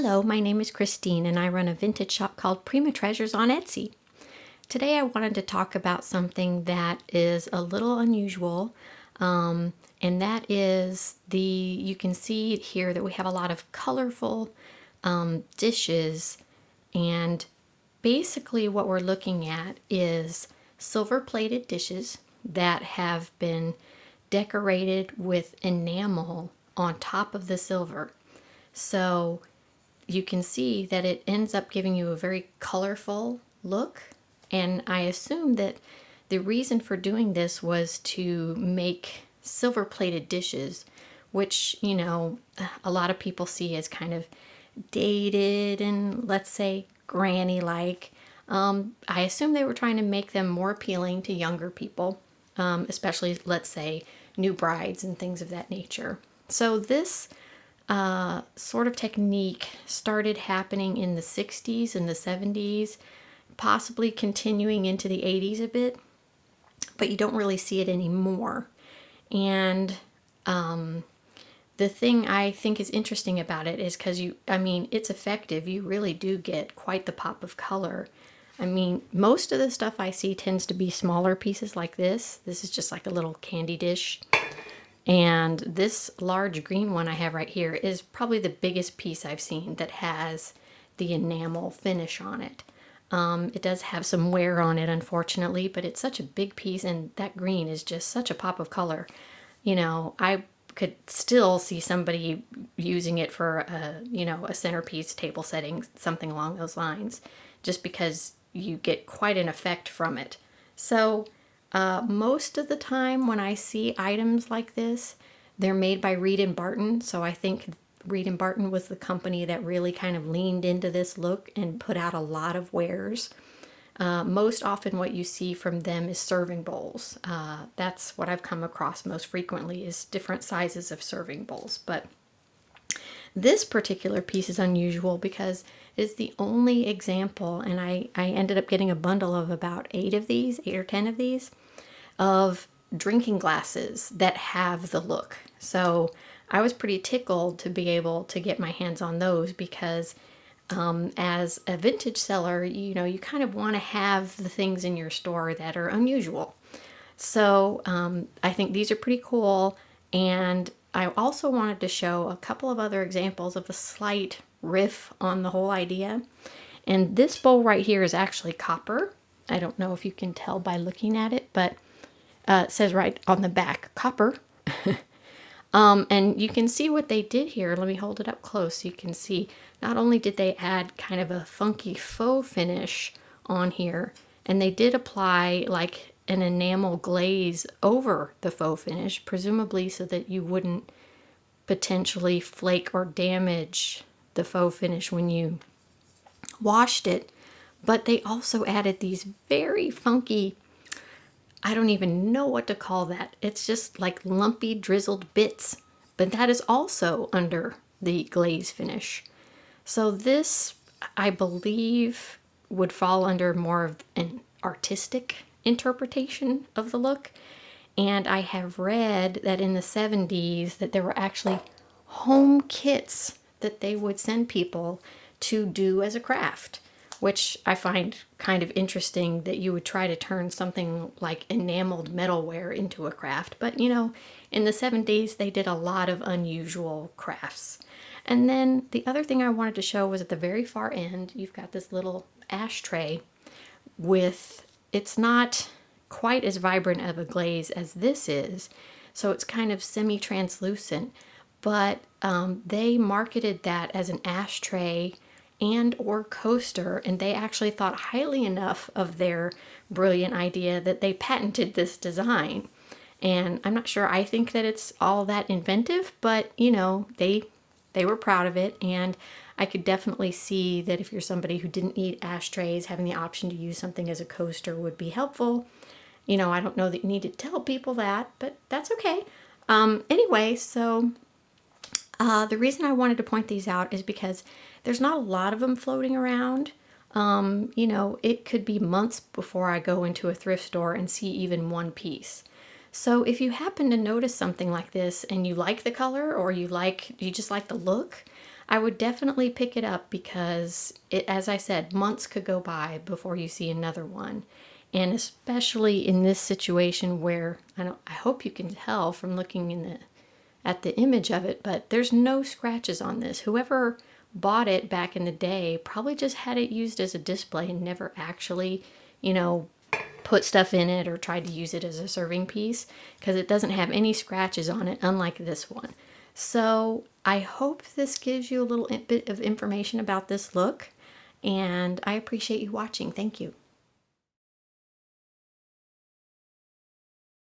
Hello, my name is Christine and I run a vintage shop called Prima Treasures on Etsy. Today I wanted to talk about something that is a little unusual, and that is you can see here that we have a lot of colorful dishes, and basically what we're looking at is silver plated dishes that have been decorated with enamel on top of the silver. So you can see that it ends up giving you a very colorful look. And I assume that the reason for doing this was to make silver plated dishes, which, a lot of people see as kind of dated and, let's say, granny like. I assume they were trying to make them more appealing to younger people, especially, let's say, new brides and things of that nature. So this sort of technique started happening in the 60s and the 70s, possibly continuing into the 80s a bit, but you don't really see it anymore. And the thing I think is interesting about it is because it's effective. You really do get quite the pop of color. Most of the stuff I see tends to be smaller pieces like this. This is just like a little candy dish. And this large green one I have right here is probably the biggest piece I've seen that has the enamel finish on it. It does have some wear on it, unfortunately, but it's such a big piece, and that green is just such a pop of color. I could still see somebody using it for a centerpiece table setting, something along those lines, just because you get quite an effect from it. So most of the time when I see items like this, they're made by Reed & Barton. So I think Reed & Barton was the company that really kind of leaned into this look and put out a lot of wares. Most often what you see from them is serving bowls. That's what I've come across most frequently, is different sizes of serving bowls. But this particular piece is unusual because it's the only example, and I ended up getting a bundle of about 8 or 10 of these, of drinking glasses that have the look. So I was pretty tickled to be able to get my hands on those because as a vintage seller, you kind of want to have the things in your store that are unusual. So I think these are pretty cool. And I also wanted to show a couple of other examples of a slight riff on the whole idea. And this bowl right here is actually copper. I don't know if you can tell by looking at it, but it says right on the back, copper. And you can see what they did here. Let me hold it up close so you can see. Not only did they add kind of a funky faux finish on here, and they did apply like an enamel glaze over the faux finish, presumably so that you wouldn't potentially flake or damage the faux finish when you washed it. But they also added these very funky, I don't even know what to call that. It's just like lumpy drizzled bits, but that is also under the glaze finish. So this, I believe, would fall under more of an artistic interpretation of the look. And I have read that in the 70s that there were actually home kits that they would send people to do as a craft, which I find kind of interesting that you would try to turn something like enameled metalware into a craft. But, in the 70s, they did a lot of unusual crafts. And then the other thing I wanted to show was at the very far end, you've got this little ashtray it's not quite as vibrant of a glaze as this is. So it's kind of semi-translucent, but they marketed that as an ashtray and or coaster, and they actually thought highly enough of their brilliant idea that they patented this design. And I'm not sure I think that it's all that inventive, but they were proud of it, and I could definitely see that if you're somebody who didn't eat ashtrays, having the option to use something as a coaster would be helpful. I don't know that you need to tell people that, but that's okay. Anyway, so the reason I wanted to point these out is because there's not a lot of them floating around. It could be months before I go into a thrift store and see even one piece. So if you happen to notice something like this and you like the color, or you just like the look, I would definitely pick it up because as I said, months could go by before you see another one. And especially in this situation where I hope you can tell from looking at the image of it, but there's no scratches on this. Whoever bought it back in the day probably just had it used as a display and never actually, put stuff in it or tried to use it as a serving piece, because it doesn't have any scratches on it, unlike this one. So I hope this gives you a little bit of information about this look, and I appreciate you watching. Thank you.